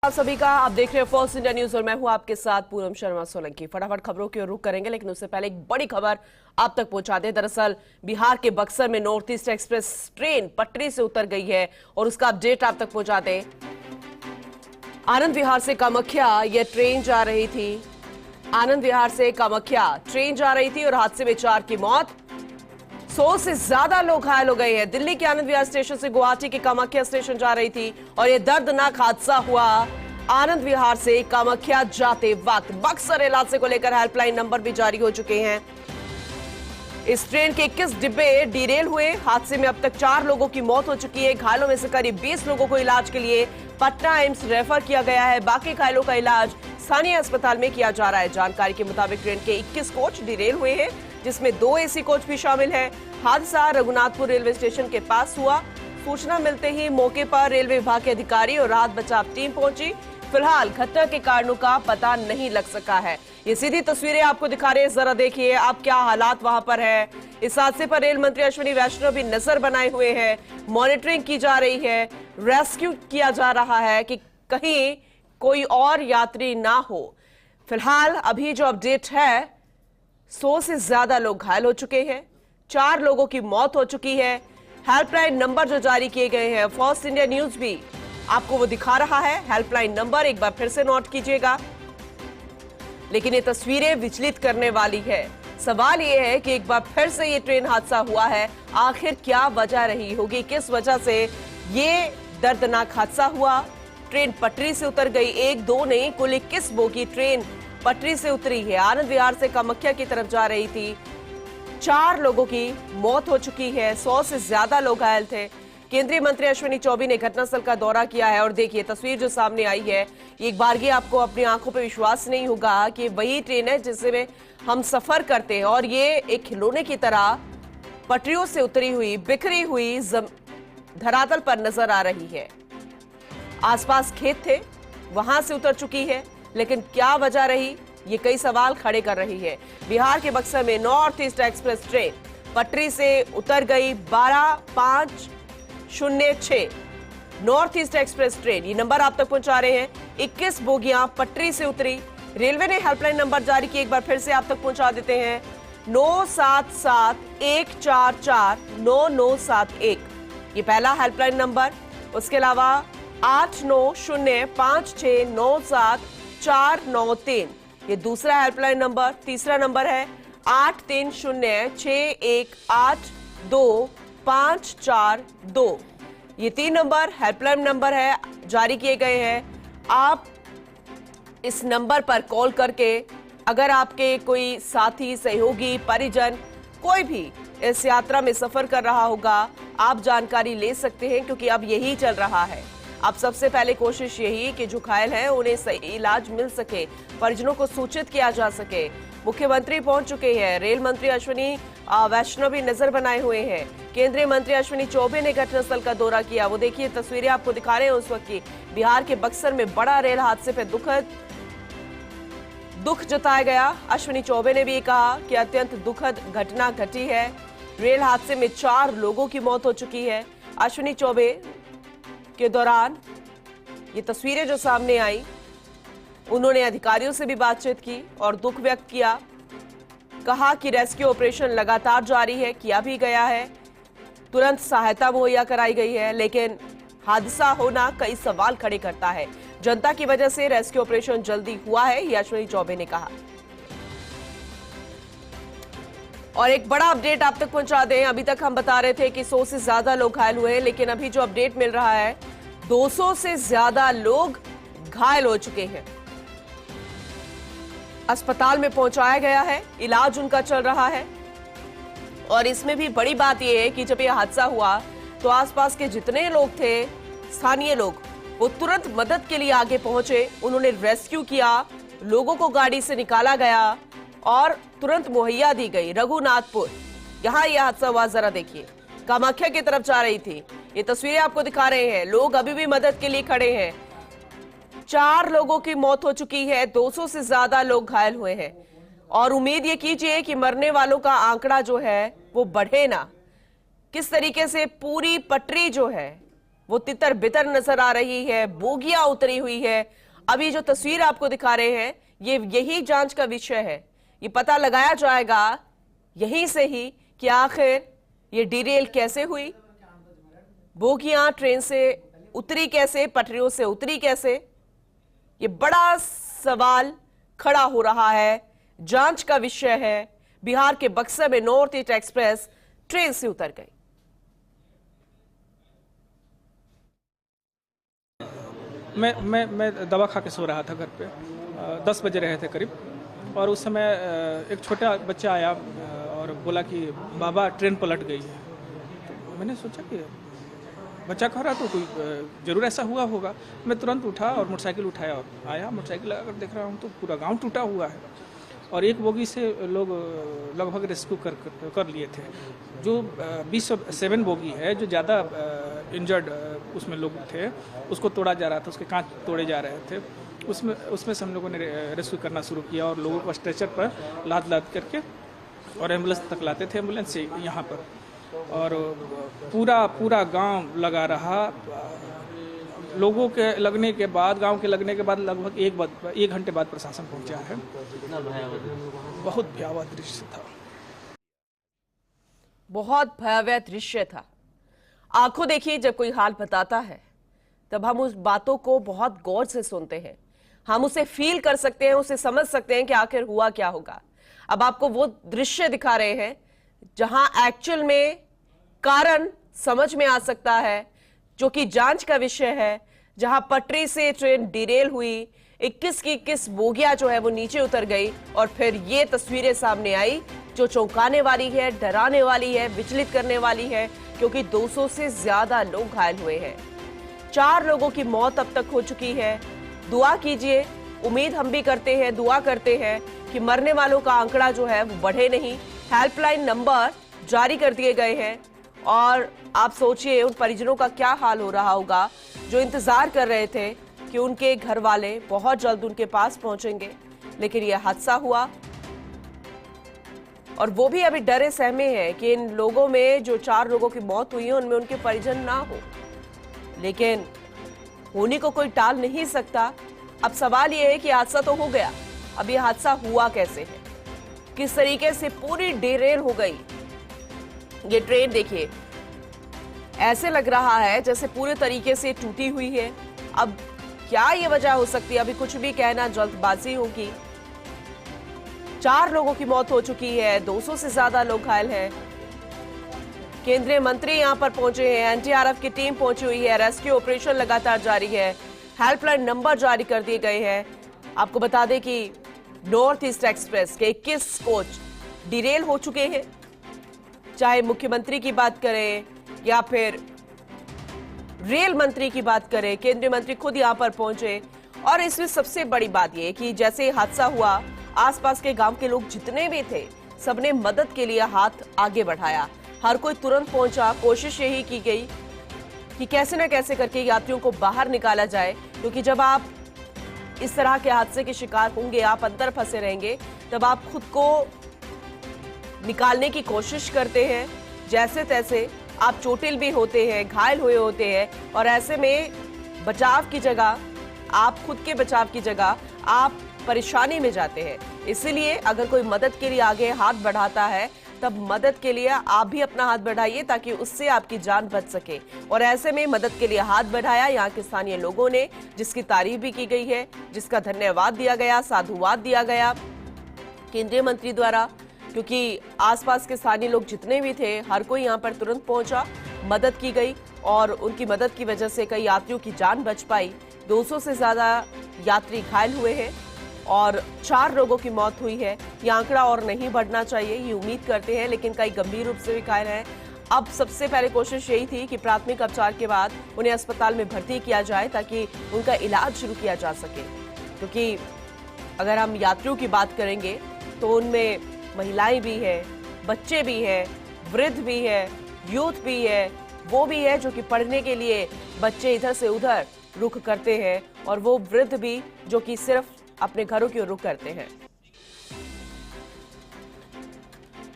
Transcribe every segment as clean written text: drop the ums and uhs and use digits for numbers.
आप सभी का आप देख रहे हैं फर्स्ट इंडिया न्यूज और मैं हूं आपके साथ पूनम शर्मा सोलंकी। फटाफट खबरों की ओर रुख करेंगे, लेकिन उससे पहले एक बड़ी खबर आप तक पहुंचा दें। दरअसल बिहार के बक्सर में नॉर्थ ईस्ट एक्सप्रेस ट्रेन पटरी से उतर गई है और उसका अपडेट आप तक पहुंचा दें। आनंद विहार से कामाख्या यह ट्रेन जा रही थी। आनंद विहार से कामाख्या ट्रेन जा रही थी और हादसे में 4 की मौत, 100 से ज्यादा लोग घायल हो गए हैं। दिल्ली के आनंद विहार स्टेशन से गुवाहाटी के कामाख्या स्टेशन जा रही थी और यह दर्दनाक हादसा हुआ आनंद विहार से कामाख्या जाते वक्त। बक्सर रेल हादसे को लेकर हेल्पलाइन नंबर भी जारी हो चुके हैं। इस ट्रेन के 21 डिब्बे डिरेल हुए। हादसे में अब तक 4 लोगों की मौत हो चुकी है। घायलों में से करीब 20 लोगों को इलाज के लिए पटना एम्स रेफर किया गया है। बाकी घायलों का इलाज स्थानीय अस्पताल में किया जा रहा है। जानकारी के मुताबिक ट्रेन के 21 कोच डिरेल हुए हैं, जिसमें 2 एसी कोच भी शामिल हैं। हादसा रघुनाथपुर रेलवे स्टेशन के पास हुआ। सूचना मिलते ही मौके पर रेलवे विभाग के अधिकारी और राहत बचाव टीम पहुंची। फिलहाल घटना के कारणों का पता नहीं लग सका है। ये सीधी तस्वीरें आपको दिखा रहे हैं, जरा देखिए आप क्या हालात वहां पर है। इस हादसे पर रेल मंत्री अश्विनी वैष्णव भी नजर बनाए हुए हैं। मॉनिटरिंग की जा रही है, रेस्क्यू किया जा रहा है कि कहीं कोई और यात्री ना हो। फिलहाल अभी जो अपडेट है, 100 से ज्यादा लोग घायल हो चुके हैं, 4 लोगों की मौत हो चुकी है। हेल्पलाइन नंबर जो जारी किए गए हैं, फर्स्ट इंडिया न्यूज भी आपको वो दिखा रहा है। हेल्पलाइन नंबर एक बार फिर से नोट कीजिएगा। लेकिन ये तस्वीरें विचलित करने वाली है। सवाल ये है कि एक बार फिर से ये ट्रेन हादसा हुआ है, आखिर क्या वजह रही होगी, किस वजह से ये दर्दनाक हादसा हुआ। ट्रेन पटरी से उतर गई, 1-2 नहीं कुल 21 बोगी ट्रेन पटरी से उतरी है। आनंद विहार से कामाख्या की तरफ जा रही थी। 4 लोगों की मौत हो चुकी है, 100 से ज्यादा लोग घायल थे। केंद्रीय मंत्री अश्विनी चौबे ने घटनास्थल का दौरा किया है और देखिए तस्वीर जो सामने आई है, एक बारगी आपको अपनी आंखों पर विश्वास नहीं होगा कि वही ट्रेन है जिसमें हम सफर करते हैं और ये एक खिलौने की तरह पटरियों से उतरी हुई, बिखरी हुई धरातल पर नजर आ रही है। आसपास खेत थे, वहां से उतर चुकी है, लेकिन क्या वजह रही, ये कई सवाल खड़े कर रही है। बिहार के बक्सर में नॉर्थ ईस्ट एक्सप्रेस ट्रेन पटरी से उतर गई। 12-506 नॉर्थ ईस्ट एक्सप्रेस ट्रेन, ये नंबर आप तक पहुंचा रहे हैं। 21 बोगियां पटरी से उतरी। रेलवे ने हेल्पलाइन नंबर जारी किए, एक बार फिर से आप तक पहुंचा देते हैं। 977-144-9971, ये पहला हेल्पलाइन नंबर। उसके अलावा 8905697493, ये दूसरा हेल्पलाइन नंबर। तीसरा नंबर है 8306182542, ये 3 नंबर हेल्पलाइन नंबर है, जारी किए गए हैं। आप इस नंबर पर कॉल करके अगर आपके कोई साथी, सहयोगी, परिजन कोई भी इस यात्रा में सफर कर रहा होगा, आप जानकारी ले सकते हैं, क्योंकि अब यही चल रहा है। अब सबसे पहले कोशिश यही कि जो घायल हैं उन्हें सही इलाज मिल सके, परिजनों को सूचित किया जा सके। मुख्यमंत्री पहुंच चुके हैं, रेल मंत्री अश्विनी वैष्णव भी नजर बनाए हुए हैं। केंद्रीय मंत्री अश्विनी चौबे ने घटनास्थल का दौरा किया। वो देखिए तस्वीरें आपको दिखा रहे हैं उस वक्त की। बिहार के बक्सर में बड़ा रेल हादसे पर दुख जताया गया। अश्विनी चौबे ने भी कहा कि अत्यंत दुखद घटना घटी है। रेल हादसे में 4 लोगों की मौत हो चुकी है। अश्विनी चौबे के दौरान ये तस्वीरें जो सामने आई, उन्होंने अधिकारियों से भी बातचीत की और दुख व्यक्त किया। कहा कि रेस्क्यू ऑपरेशन लगातार जारी है, किया भी गया है, तुरंत सहायता मुहैया कराई गई है, लेकिन हादसा होना कई सवाल खड़े करता है। जनता की वजह से रेस्क्यू ऑपरेशन जल्दी हुआ है, ये अश्विनी चौबे ने कहा। और एक बड़ा अपडेट आप तक पहुंचा दें, अभी तक हम बता रहे थे कि 100 से ज्यादा लोग घायल हुए हैं, लेकिन अभी जो अपडेट मिल रहा है 200 से ज्यादा लोग घायल हो चुके हैं। अस्पताल में पहुंचाया गया है, इलाज उनका चल रहा है। और इसमें भी बड़ी बात यह है कि जब यह हादसा हुआ तो आसपास के जितने लोग थे, स्थानीय लोग, वो तुरंत मदद के लिए आगे पहुंचे। उन्होंने रेस्क्यू किया, लोगों को गाड़ी से निकाला गया और तुरंत मुहैया दी गई। रघुनाथपुर, यहां यह हादसा हुआ, जरा देखिए। कामाख्या की तरफ जा रही थी, ये तस्वीरें आपको दिखा रहे हैं। लोग अभी भी मदद के लिए खड़े हैं। 4 लोगों की मौत हो चुकी है, 200 से ज्यादा लोग घायल हुए हैं और उम्मीद ये कीजिए कि मरने वालों का आंकड़ा जो है वो बढ़े ना। किस तरीके से पूरी पटरी जो है वो तितर बितर नजर आ रही है, बोगियां उतरी हुई है। अभी जो तस्वीर आपको दिखा रहे हैं यही जांच का विषय है। ये पता लगाया जाएगा यहीं से ही कि आखिर ये डीरेल कैसे हुई, बोगियां ट्रेन से उतरी कैसे, पटरियों से उतरी कैसे। ये बड़ा सवाल खड़ा हो रहा है, जांच का विषय है। बिहार के बक्सर में नॉर्थ ईस्ट एक्सप्रेस ट्रेन से उतर गई। मैं दवा खा के सो रहा था घर पे, 10 बजे रहे थे करीब, और उस समय एक छोटा बच्चा आया और बोला कि बाबा ट्रेन पलट गई है। तो मैंने सोचा कि बच्चा कह रहा तो कोई ज़रूर ऐसा हुआ होगा। मैं तुरंत उठा और मोटरसाइकिल उठाया और आया। मोटरसाइकिल लगाकर देख रहा हूँ तो पूरा गांव टूटा हुआ है और एक बोगी से लोग लगभग रेस्क्यू कर लिए थे। जो 27 बोगी है, जो ज़्यादा इंजर्ड उसमें लोग थे, उसको तोड़ा जा रहा था, उसके कांच तोड़े जा रहे थे। उसमें से हम लोगों ने रेस्क्यू करना शुरू किया और लोगों को स्ट्रेचर पर लाद करके और एम्बुलेंस तक लाते थे, एम्बुलेंस से यहाँ पर। और पूरा गांव लगा रहा। लोगों के लगने के बाद, गांव के लगने के बाद लगभग एक घंटे बाद प्रशासन पहुंचा है। बहुत भयावह दृश्य था, बहुत भयावह दृश्य था। आंखों देखिए, जब कोई हाल बताता है तब हम उस बातों को बहुत गौर से सुनते हैं, हम उसे फील कर सकते हैं, उसे समझ सकते हैं कि आखिर हुआ क्या होगा। अब आपको वो दृश्य दिखा रहे हैं जहां एक्चुअल में कारण समझ में आ सकता है, जो कि जांच का विषय है। जहां पटरी से ट्रेन डिरेल हुई, 21 की 21 बोगियां जो है वो नीचे उतर गई और फिर ये तस्वीरें सामने आई जो चौंकाने वाली है, डराने वाली है, विचलित करने वाली है, क्योंकि 200 से ज्यादा लोग घायल हुए हैं। 4 लोगों की मौत अब तक हो चुकी है। दुआ कीजिए, उम्मीद हम भी करते हैं, दुआ करते हैं कि मरने वालों का आंकड़ा जो है वो बढ़े नहीं। हेल्पलाइन नंबर जारी कर दिए गए हैं और आप सोचिए उन परिजनों का क्या हाल हो रहा होगा जो इंतजार कर रहे थे कि उनके घर वाले बहुत जल्द उनके पास पहुंचेंगे, लेकिन यह हादसा हुआ और वो भी अभी डरे सहमे हैं कि इन लोगों में जो 4 लोगों की मौत हुई है उनमें उनके परिजन ना हो, लेकिन होने को कोई टाल नहीं सकता। अब सवाल यह है कि हादसा तो हो गया, अब यह हादसा हुआ कैसे है, किस तरीके से पूरी डिरेल हो गई। ये ट्रेन देखिए, ऐसे लग रहा है जैसे पूरे तरीके से टूटी हुई है। अब क्या ये वजह हो सकती है, अभी कुछ भी कहना जल्दबाजी होगी। 4 लोगों की मौत हो चुकी है, 200 से ज्यादा लोग घायल हैं। केंद्रीय मंत्री यहां पर पहुंचे हैं, एनडीआरएफ की टीम पहुंची हुई है, रेस्क्यू ऑपरेशन लगातार जारी है, हेल्पलाइन नंबर जारी कर दिए गए हैं। आपको बता दें कि नॉर्थ ईस्ट एक्सप्रेस के 21 कोच डिरेल हो चुके हैं। चाहे मुख्यमंत्री की बात करें या फिर रेल मंत्री की बात करें, केंद्रीय मंत्री खुद यहां पर पहुंचे। और इसमें सबसे बड़ी बात यह कि जैसे हादसा हुआ, आसपास के गांव के लोग जितने भी थे सबने मदद के लिए हाथ आगे बढ़ाया। हर कोई तुरंत पहुंचा, कोशिश यही की गई कि कैसे न कैसे करके यात्रियों को बाहर निकाला जाए, क्योंकि जब आप इस तरह के हादसे के शिकार होंगे, आप अंदर फंसे रहेंगे, तब आप खुद को निकालने की कोशिश करते हैं जैसे तैसे। आप चोटिल भी होते हैं, घायल हुए होते हैं, और ऐसे में बचाव की जगह, आप खुद के बचाव की जगह आप परेशानी में जाते हैं। इसीलिए अगर कोई मदद के लिए आगे हाथ बढ़ाता है तब मदद के लिए आप भी अपना हाथ बढ़ाइए ताकि उससे आपकी जान बच सके। और ऐसे में मदद के लिए हाथ बढ़ाया यहाँ के स्थानीय लोगों ने, जिसकी तारीफ भी की गई है, जिसका धन्यवाद दिया गया, साधुवाद दिया गया केंद्रीय मंत्री द्वारा, क्योंकि आसपास के स्थानीय लोग जितने भी थे हर कोई यहाँ पर तुरंत पहुंचा, मदद की गई और उनकी मदद की वजह से कई यात्रियों की जान बच पाई। 200 से ज्यादा यात्री घायल हुए हैं और 4 लोगों की मौत हुई है। यह आंकड़ा और नहीं बढ़ना चाहिए, ये उम्मीद करते हैं, लेकिन कई गंभीर रूप से भी घायल हैं। अब सबसे पहले कोशिश यही थी कि प्राथमिक उपचार के बाद उन्हें अस्पताल में भर्ती किया जाए ताकि उनका इलाज शुरू किया जा सके, क्योंकि अगर हम यात्रियों की बात करेंगे तो उनमें महिलाएं भी है, बच्चे भी हैं, वृद्ध भी है, यूथ भी है, वो भी है जो कि पढ़ने के लिए बच्चे इधर से उधर रुख करते हैं, और वो वृद्ध भी जो कि सिर्फ अपने घरों की ओर रुख करते हैं।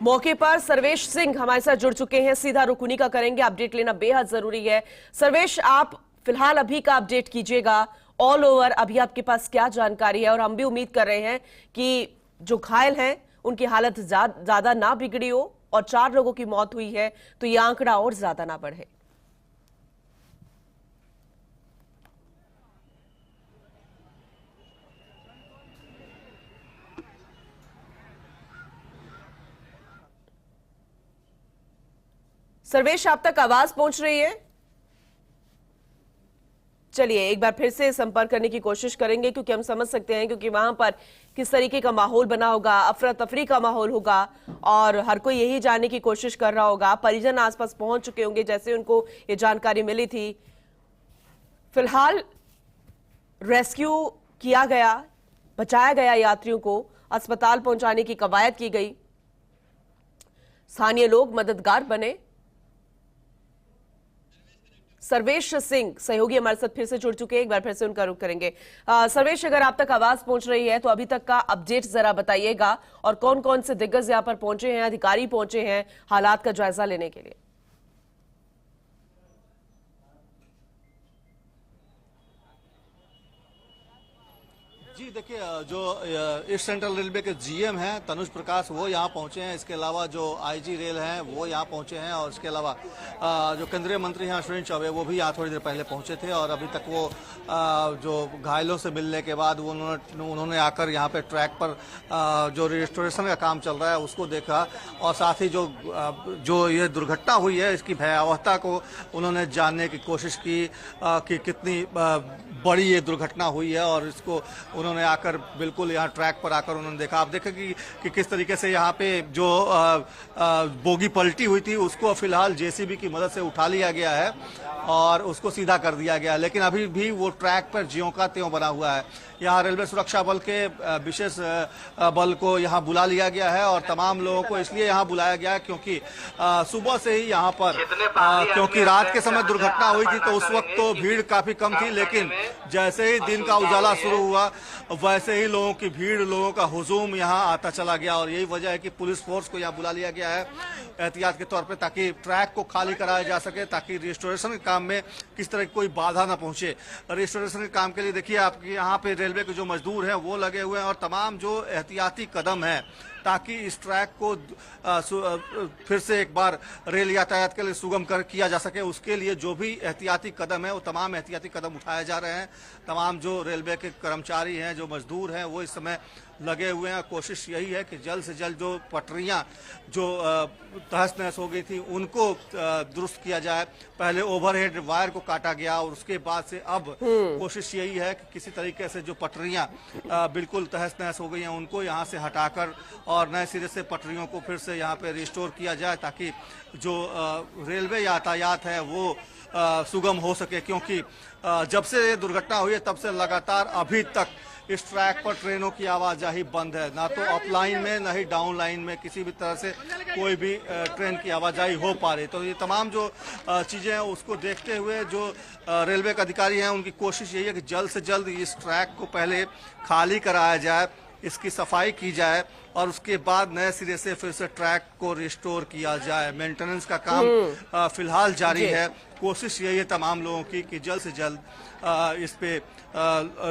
मौके पर सर्वेश सिंह हमारे साथ जुड़ चुके हैं, सीधा रुक उन्हीं का करेंगे। अपडेट लेना बेहद जरूरी है। सर्वेश, आप फिलहाल अभी का अपडेट कीजिएगा। ऑल ओवर अभी आपके पास क्या जानकारी है? और हम भी उम्मीद कर रहे हैं कि जो घायल हैं उनकी हालत ज्यादा ना बिगड़ी हो, और 4 लोगों की मौत हुई है तो ये आंकड़ा और ज्यादा ना बढ़े। सर्वेश, आप तक आवाज पहुंच रही है? चलिए एक बार फिर से संपर्क करने की कोशिश करेंगे, क्योंकि हम समझ सकते हैं क्योंकि वहां पर किस तरीके का माहौल बना होगा, अफरा तफरी का माहौल होगा और हर कोई यही जानने की कोशिश कर रहा होगा। परिजन आसपास पहुंच चुके होंगे जैसे उनको ये जानकारी मिली थी। फिलहाल रेस्क्यू किया गया, बचाया गया, यात्रियों को अस्पताल पहुंचाने की कवायद की गई, स्थानीय लोग मददगार बने। सर्वेश सिंह सहयोगी हमारे साथ फिर से जुड़ चुके हैं, एक बार फिर से उनका रुख करेंगे। सर्वेश, अगर आप तक आवाज पहुंच रही है तो अभी तक का अपडेट जरा बताइएगा, और कौन कौन से दिग्गज यहां पर पहुंचे हैं, अधिकारी पहुंचे हैं हालात का जायजा लेने के लिए? जी देखिए, जो ईस्ट सेंट्रल रेलवे के जीएम हैं तनुज प्रकाश, वो यहाँ पहुंचे हैं। इसके अलावा जो आईजी रेल हैं वो यहाँ पहुंचे हैं, और इसके अलावा जो केंद्रीय मंत्री हैं अश्विनी चौबे वो भी यहाँ थोड़ी देर पहले पहुंचे थे। और अभी तक वो जो घायलों से मिलने के बाद उन्होंने आकर यहाँ पे ट्रैक पर जो रिस्टोरेशन का काम चल रहा है उसको देखा, और साथ ही जो ये दुर्घटना हुई है इसकी भयावहता को उन्होंने जानने की कोशिश की कि कितनी बड़ी ये दुर्घटना हुई है। और इसको उन्होंने आकर बिल्कुल यहाँ ट्रैक पर आकर उन्होंने देखा। आप देखें कि किस तरीके से यहाँ पे जो बोगी पलटी हुई थी उसको फिलहाल जेसीबी की मदद से उठा लिया गया है और उसको सीधा कर दिया गया, लेकिन अभी भी वो ट्रैक पर ज्यों का त्यों बना हुआ है। यहाँ रेलवे सुरक्षा बल के विशेष बल को यहाँ बुला लिया गया है, और तमाम लोगों को इसलिए यहाँ बुलाया गया है क्योंकि सुबह से ही यहाँ पर क्योंकि रात के समय दुर्घटना हुई थी तो उस वक्त तो भीड़ काफी कम थी, लेकिन जैसे ही दिन का उजाला शुरू हुआ वैसे ही लोगों की भीड़, लोगों का हुजूम यहाँ आता चला गया। और यही वजह है कि पुलिस फोर्स को यहाँ बुला लिया गया है एहतियात के तौर पे, ताकि ट्रैक को खाली कराया जा सके, ताकि रिस्टोरेशन के काम में किस तरह की कोई बाधा ना पहुंचे। रिस्टोरेशन के काम के लिए देखिए आपके यहाँ पे रेलवे के जो मजदूर हैं वो लगे हुए हैं, और तमाम जो एहतियाती कदम है ताकि इस ट्रैक को फिर से एक बार रेल यातायात के लिए सुगम किया जा सके, उसके लिए जो भी एहतियाती कदम है वो तमाम एहतियाती कदम उठाए जा रहे हैं। तमाम जो रेलवे के कर्मचारी हैं, जो मजदूर हैं, वो इस समय लगे हुए हैं। कोशिश यही है कि जल्द से जल्द जो पटरियां जो तहस नहस हो गई थी उनको दुरुस्त किया जाए। पहले ओवरहेड वायर को काटा गया और उसके बाद से अब कोशिश यही है कि किसी तरीके से जो पटरियां बिल्कुल तहस नहस हो गई हैं उनको यहाँ से हटाकर और नए सिरे से पटरियों को फिर से यहाँ पे रिस्टोर किया जाए, ताकि जो रेलवे यातायात है वो सुगम हो सके। क्योंकि जब से ये दुर्घटना हुई है तब से लगातार अभी तक इस ट्रैक पर ट्रेनों की आवाजाही बंद है, ना तो अप लाइन में ना ही डाउन लाइन में किसी भी तरह से कोई भी ट्रेन की आवाजाही हो पा रही। तो ये तमाम जो चीज़ें हैं उसको देखते हुए जो रेलवे के अधिकारी हैं उनकी कोशिश यही है कि जल्द से जल्द इस ट्रैक को पहले खाली कराया जाए, इसकी सफाई की जाए और उसके बाद नए सिरे से फिर से ट्रैक को रिस्टोर किया जाए। मेंटेनेंस का काम फिलहाल जारी है। कोशिश यही है तमाम लोगों की कि जल्द से जल्द इस पे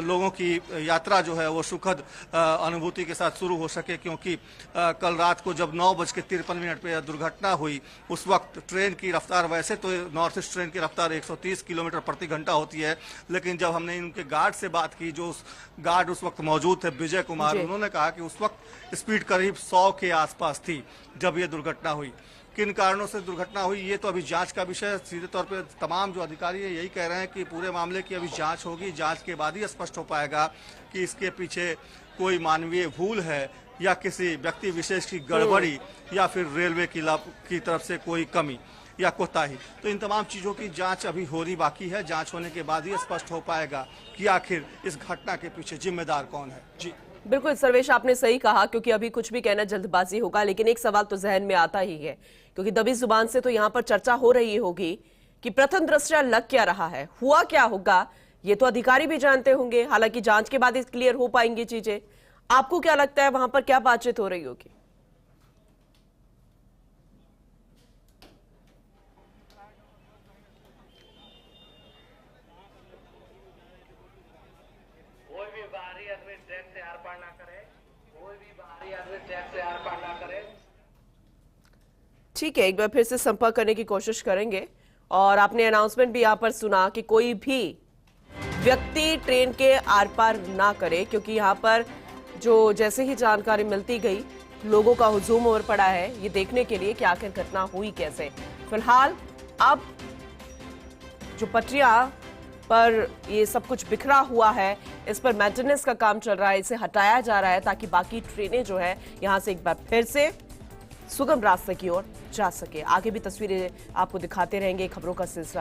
लोगों की यात्रा जो है वो सुखद अनुभूति के साथ शुरू हो सके। क्योंकि कल रात को जब 9:53 पे दुर्घटना हुई उस वक्त ट्रेन की रफ्तार, वैसे तो नॉर्थ ईस्ट ट्रेन की रफ्तार 130 किलोमीटर प्रति घंटा होती है, लेकिन जब हमने इनके गार्ड से बात की, जो उस गार्ड उस वक्त मौजूद थे विजय कुमार, उन्होंने कहा कि उस वक्त स्पीड करीब 100 के आसपास थी जब ये दुर्घटना हुई। किन कारणों से दुर्घटना हुई ये तो अभी जांच का विषय है। सीधे तौर पे तमाम जो अधिकारी है यही कह रहे हैं कि पूरे मामले की अभी जांच होगी, जांच के बाद ही स्पष्ट हो पाएगा कि इसके पीछे कोई मानवीय भूल है या किसी व्यक्ति विशेष की गड़बड़ी या फिर रेलवे की तरफ से कोई कमी या कोताही। तो इन तमाम चीज़ों की जांच अभी होनी बाकी है। जांच होने के बाद ही स्पष्ट हो पाएगा कि आखिर इस घटना के पीछे जिम्मेदार कौन है। जी बिल्कुल सर्वेश, आपने सही कहा, क्योंकि अभी कुछ भी कहना जल्दबाजी होगा। लेकिन एक सवाल तो जहन में आता ही है, क्योंकि दबी जुबान से तो यहाँ पर चर्चा हो रही होगी कि प्रथम दृष्टया लग क्या रहा है, हुआ क्या होगा, ये तो अधिकारी भी जानते होंगे। हालांकि जांच के बाद क्लियर हो पाएंगी चीजें। आपको क्या लगता है वहां पर क्या बातचीत हो रही होगी? ट्रैक से आर पार ना करे, कोई भी बाहरी आदमी ट्रैक से आर पार ना करे। ठीक है, एक बार फिर से संपर्क करने की कोशिश करेंगे। और आपने अनाउंसमेंट भी यहाँ पर सुना कि कोई भी व्यक्ति ट्रेन के आर पार ना करे, क्योंकि यहाँ पर जो जैसे ही जानकारी मिलती गई लोगों का हुजूम उमड़ पड़ा है ये देखने के लिए कि आखिर घटना हुई कैसे। फिलहाल अब जो पटरियां पर ये सब कुछ बिखरा हुआ है, इस पर मेंटेनेंस का काम चल रहा है, इसे हटाया जा रहा है ताकि बाकी ट्रेनें जो है यहां से एक बार फिर से सुगम रास्ते की ओर जा सके। आगे भी तस्वीरें आपको दिखाते रहेंगे, खबरों का सिलसिला